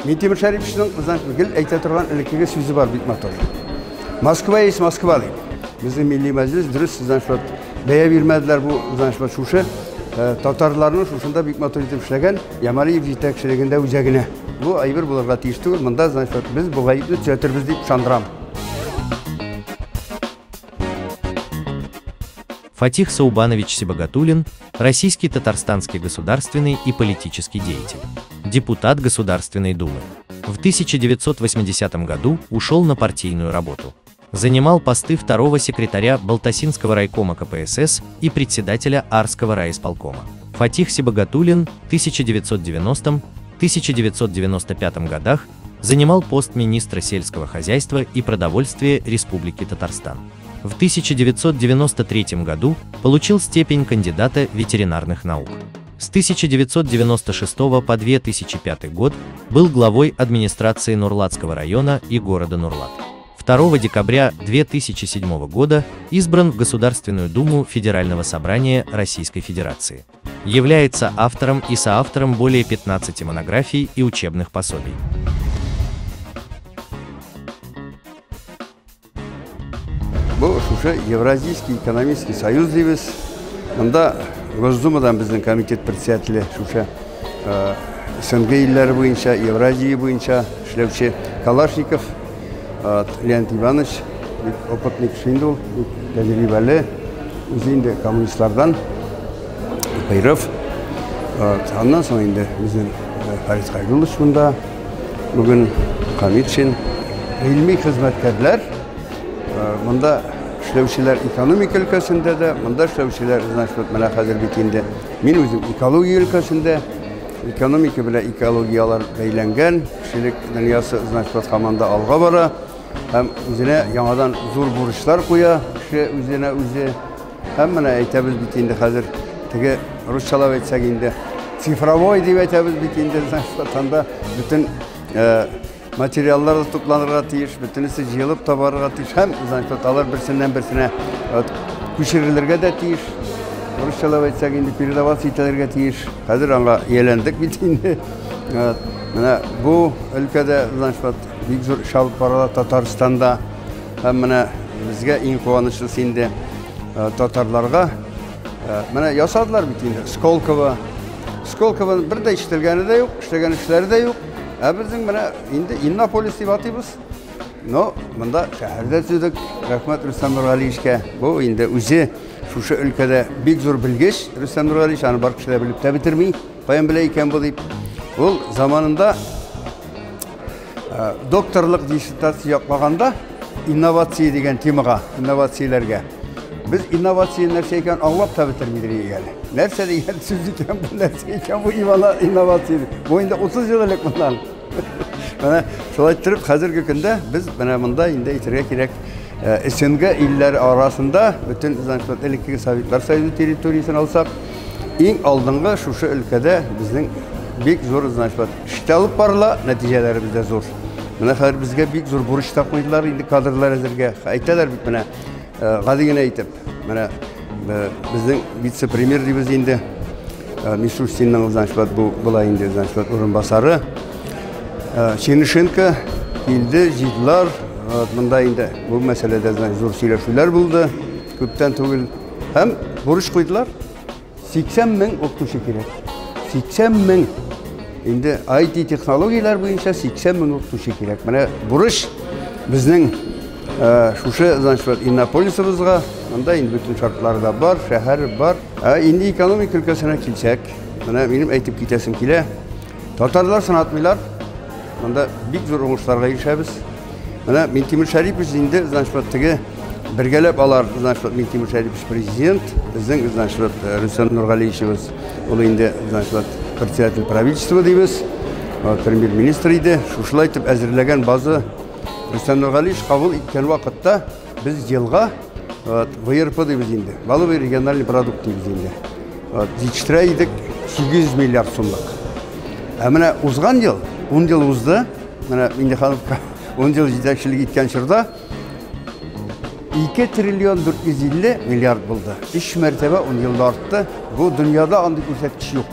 Ментимир Шариповичтің гіл әйте тұрған ілекеге сөзі бар бит мотор. Москва есть Москва дейді. Біздің милли мәжіліс дұрыс бәя бермәділер бұл шушы татарларның шушында бик мотор етіп ішлеген Ямалиев жетекшілігінде өзегіне. Бұл айбір бұларға тиісті өл, мұнда біз бұл айыпты түзетірбіз деп шандырам. Фатих Саубанович Сибагатуллин – российский татарстанский государственный и политический деятель, депутат Государственной Думы. В 1980 году ушел на партийную работу. Занимал посты второго секретаря Балтасинского райкома КПСС и председателя Арского райисполкома. Фатих Сибагатуллин в 1990-1995 годах занимал пост министра сельского хозяйства и продовольствия Республики Татарстан. В 1993 году получил степень кандидата ветеринарных наук. С 1996 по 2005 год был главой администрации Нурлатского района и города Нурлат. 2 декабря 2007 года избран в Государственную Думу Федерального собрания Российской Федерации. Является автором и соавтором более 15 монографий и учебных пособий. Бұл Евразийский экономический союз дейбіз. Мұнда Госдумадан біздің комитет председателі СНГ елдері бойынша, Евразия бойынша шлеуші Калашников Леонид Иванович, опытный кішінде ол, тәжірибелі, өзі енді коммунистлардан Қайров. Ондан соң енді біздің Фарид Қайрулыш мұнда, бүгін Қамитшин, ilmi қызметкерлер, мұнда шлеушілер экономика өлкәсінде де, мұнда шлеушілер, мәне қазір бекенде, мен өзім экология өлкәсінде, экономика біле экологиялар бәйләнген, кішілік дүниясы қаманда алға бара, һәм үзіне яңадан зор бурычлар қоя, кіші үзіне өзі, һәм мәне әйтәбіз бекенде қазір, теге русчалап әйтсәк енді, цифровой деп әйтәбіз бекенде, танда бүтін материалларды топланырға тиіш, бүтінісі жиылып табарға тиіш, һәм алар бірсінен-бірсіне көшірілерге де тиіш, русчалап әйтсәк енді передаваться етелерге тиіш, қазір аңға елендік бетінде. Бұл өлкәдә бик зур эш алып барыла Татарстанда, һәм бізге иң куанычлы синде татарларға ясадылар бетінде. Сколково бір дә ишетелгәне дә юк, эшләгән эшләре дә юк. Біздің енді Иннополис деп атыйбыз. Но мұнда шәһәрдә түздік, рәхмәт Рөстәм Нургалиевичкә. Бұл енді үзе шушы өлкәдә бик зур белгеч Рөстәм Нургалиевич, аны бар кешеләр белеп тә бетермей, каян белә икән бу дип. Ул заманында докторлык диссертация япмаганда инновация дигән темага, инновацияләргә. Biz innovasiya нәрсә икән аңлап та бетермидер ягәле. Нәрсә дигән сүз икән бу, нәрсә икән бу инновация. Бу инде 30 ел элек мондан. Менә шулай торып хәзерге көндә без менә монда инде әйтергә кирәк, СНГ илләре арасында бүтән элекке Советлар Союзы территориясын алсак, иң алдынгы шушы өлкәдә безнең бик зур эштә алып барыла, нәтиҗәләре бездә зур. Менә хәзер безгә бик зур бурыч та куйдылар инде кадрлар әзергә. Әйтәләр бит менә гадигенә әйтеп, менә безнең вице-премьер дибез инде Мишустинның бу була инде урынбасары Чернышенко килде, җыйдылар. Монда инде бу мәсьәләдә зур сөйләшүләр булды, күптән түгел. Һәм бурыч куйдылар. 80 мең укытучы кирәк. 80 мең. Инде IT технологиялар буенча 80 мең укытучы кирәк. Менә бурыч безнең шушы Иннополисыбызга, монда инде бүтән шартлары да бар, шәһәр бар. Инде экономик өлкәсенә килсәк, менә минем әйтеп китәсем килә. Татарлар санатмыйлар. Монда бик зур уңышларга ирешәбез. Менә Ментимир Шәрипович инде теге бергәләп алар, Ментимир Шәрипович президент, безнең Рөстәм Нургалиевич, ул инде председатель правительства дибез, премьер-министр иде. Шушылай итеп әзерләгән базы Рөстәм Нургалиевич кабул иткән вакытта без елга ВРП дибез инде. Валовый региональный продукт дибез инде. Җитештерә идек 800 миллиард сумлык. Менә узган ел, 10 ел узды. Менә инде халык 10 ел җитәкчелек иткән чорда 2 триллион 450 миллиард булды. 3 мәртәбә 10 елда артты. Бу дөньяда андый күрсәткеч юк.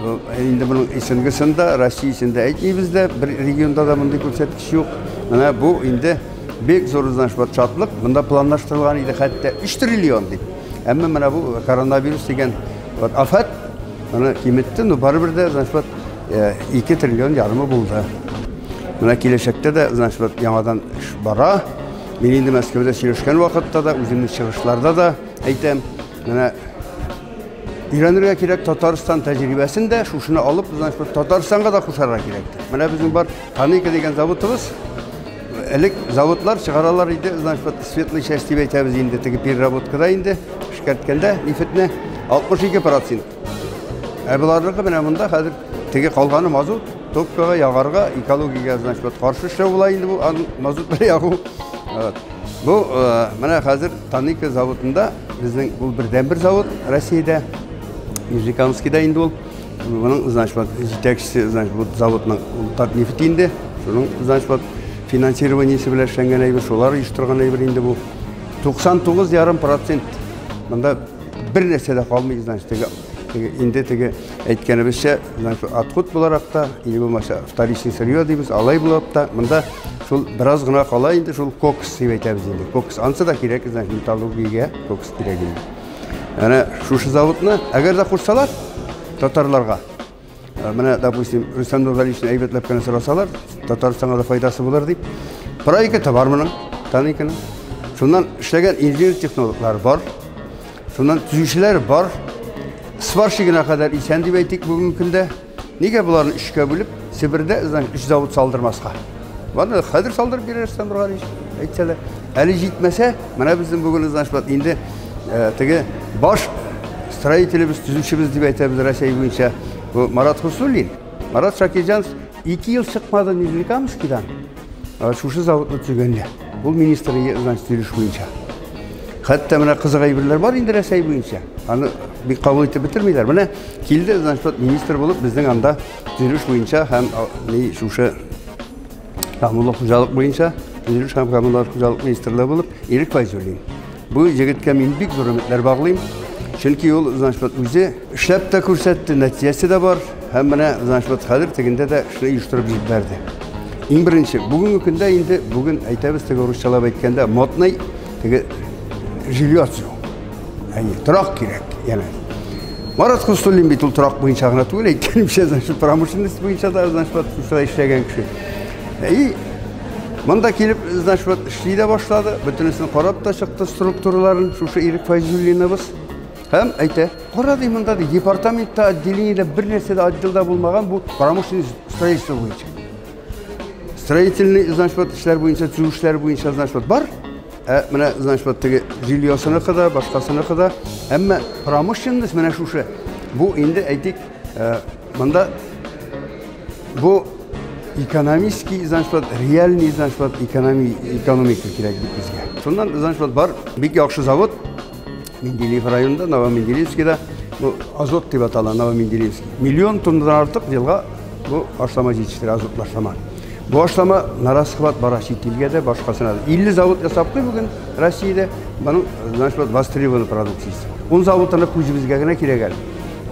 Енді бұның СНГ-сында, Россиясында әйтмейбіз де, бір регионда да мұндай көрсеткіш жоқ. Мына бұл енді бек зор шатлық, мұнда планлаштырылған еді хәтті 3 триллион дейді. Әмі мына бұл коронавирус деген афат, мына кеметті, бары бірде 2 триллион жарымы болды. Мына келешекте де яңадан бара. Мен енді Мәскеуде сөйлескен уақытта да, өзімнің шығышларда да айтам, мына үйренерге керек Татарстан тәжірибесін де шушыны алып, Татарстанға да қосарға керек. Мына біздің бар Таника деген заводымыз, әлік заводлар шығаралар еді, светлый часть деп айтамыз енді, тегі переработкада енді, шкерткенде нефетіне 62%. Бұларығы мына мұнда қазір теге қалғаны мазут, топкаға, яғарға, экологияға қаршы шау болайынды бұл мазут бір яғу. Бұл мына қазір Таника заводында, біздің бұл бірден бір завод Россияда, Нижнекамскіда енді ол. Бұның жетекшісі заводның нефтінде, соның финансированиесі біләшенген әйбір, солар үйіштірған әйбір енді бұл 99,5%. Мұнда бір нәрседе қалмайды, енді теге әйткенімізше атқұт боларақта, или болмаша вторичный сырье дейміз, алай болапта, мұнда сол біраз ғына қала енді сол кокс деп айтамыз енді. Кокс ансы да керек, металлургияға кокс керек енді. Әне шушы заводына әгер де құрсалар татарларға, мына, допустим, Рустам Нұрғалиевтің әйбетлеп кәне сұрасалар, Татарстанға да пайдасы болар deyip, проекті бар мұның, Таниканың. Сондан ішлеген инженер технологлар бар, сондан түзушілер бар, сварщигіне қадар исән деп әйтек бүгін күнде. Неге бұларын үшке бөліп, Сібірде үш завод салдырмасқа? Баны қадыр салдырып берер Рустам Нұрғалиев, әйтселі. Әлі жетмесе, мына біздің бүгін енді теге баш строителіміз, түзушіміз деп айтамыз Россия бойынша. Марат Хусуллин, Марат Шакиржанов 2 ел шықмады Нижнекамскідан. Шушы заводны түзгенде. Бұл министрі түзіліш бойынша. Хәтті мына қызық әйбірлер бар енді Россия бойынша. Аны бір қабыл етіп бітірмейлер. Мына келді министр болып біздің анда түзіліш бойынша һәм шушы қамылық қожалық бойынша түзіліш һәм қамылық қожалық министрлігі болып Ерік Файзуллин. Бұл жігітке мен бек зор үмітлер бағлайым. Чөнки ол үзе эшләп тә күрсәтте, нәтиҗәсе дә бар. Һәм менә хәзер тегендә дә эшне оештырып җибәрде. Иң беренче, бүгенге көндә инде бүген әйтәбез теге русчалап әйткәндә модный теге жилье. Торак кирәк, яна. Марат Хусуллин бит ул торак буенча гына түгел, әйткәнемчә, промышленность буенча да шулай эшләгән кеше. Монда килеп, эшли дә башлады. Бөтенесен карап та чыкты структураларын, шушы Ерік Файзуллиныбыз. Һәм әйтә, қара деймінда департаментта, отделениеде бір нәрседе отделда болмаған бұл промышленный строительство бойынша. Строительный ішлер бойынша, түзушілер бойынша бар. Мына теге жильесыны қыда, башқасыны қыда. Әмі промышленность мына шушы. Бұл енді әйтек, мұнда бұл экономический, реальный экономика керек бізге. Сондан бар, бек яқшы завод. Менделеев районында, Новоменделеевскийда, азот деп аталған Новоменделеевский. 1 миллион тоннадан артық жылға бұл ашлама жетіштір, азот ашлама. Бұл ашлама нарасқыбат бара шетелге де, башқасына да. 50 завод жасап қой бүгін Россияда, бұның востребованы продукциясы. 10 заводтаны көзімізге ғана керек әлі.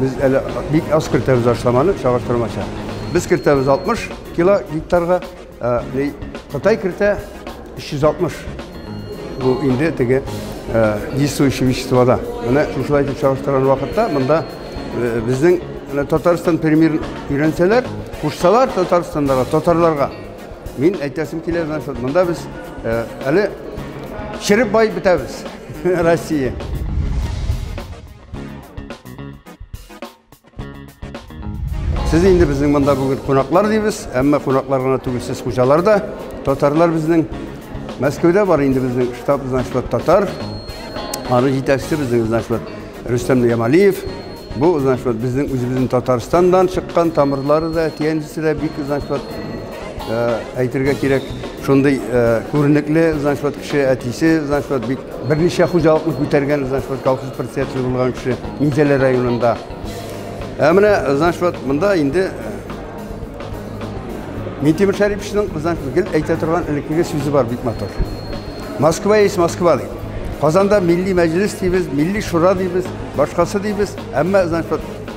Біз әлі бек аз кіртәбіз ашламаны, шағаштырмаша. Біз кіртәбіз 60 кило гектарға, Қытай кіртә 360. Бұл енді теге действующие веществода. Мына шушылай деп шағыштырған уақытта, мұнда біздің Татарстан премьерін үйренселер, қушсалар Татарстандағы татарларға. Мен әйтәсім келеді, мұнда біз әлі шіріп бай бітәбіз Россия. Сіз енді біздің мұнда бүгін қонақлар дейбіз, әмі қонақлар ғана түгілсіз қожалар да. Татарлар біздің Мәскеуде бар енді біздің штаб татар. Аны жетекшісі біздің Рустам Ямалиев. Бұл біздің Татарстандан шыққан тамырлары да, тиенжісі де бек әйтірге керек. Шондай көрінеклі кіші әтесі, бірнеше қожалықны көтерген колхоз председателі болған кіші Минзелер районында. Әміне мұнда енді Ментемір Шәріпшінің әйте тұрған іліккеге сөзі бар бек мотор. Москва ес Москва дейді. Қазанда милли мәжіліс дейбіз, милли шура дейбіз, башқасы дейбіз. Әмі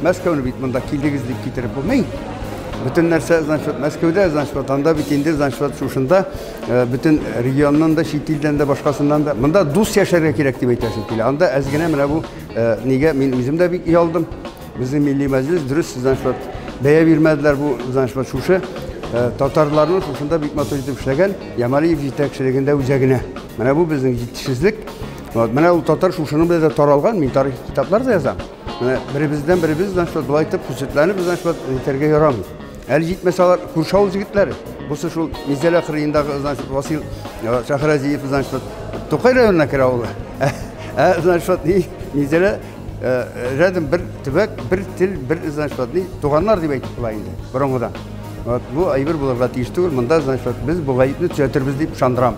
Мәскәүне бит монда килдегез дип китереп булмый. Bütün нәрсә, значит, Мәскәүдә, значит, анда бит инде, значит, шушында bütün регионнан да, чит илдән дә, башкасыннан да, монда дус яшәргә кирәк дип әйтәсем килә. Анда әзгенә менә бу нигә мин үзем дә бик ялдым. Безнең милли мәҗлес дөрес, значит, бәя бирмәделәр бу, значит, шушы татарларның шушында бик матур итеп эшләгән, Ямалиев җитәкчелегендә үзәгенә. Менә бу безнең җитешсезлек. Менә ул татар шушының белән дә таралган, мин тарихи китаплар да язам. Менә беребез, значит, булай итеп күрсәтүләрне без, значит, итәргә ярамый. Әле җитмәсәләр, Күршау җегетләре. Бусы шул Мизәлә кырыендагы, значит, Васил Шәһрәзиев, значит, Тукай районына керә ул. Значит, Мизәлә рядом бер төбәк, бер тел, бер, значит, туганнар дип әйтеп була инде. Борынгыдан. Бу әйбер булырга тиеш түгел. Монда, значит, без бу гаепне төзәтербез дип ышандырам.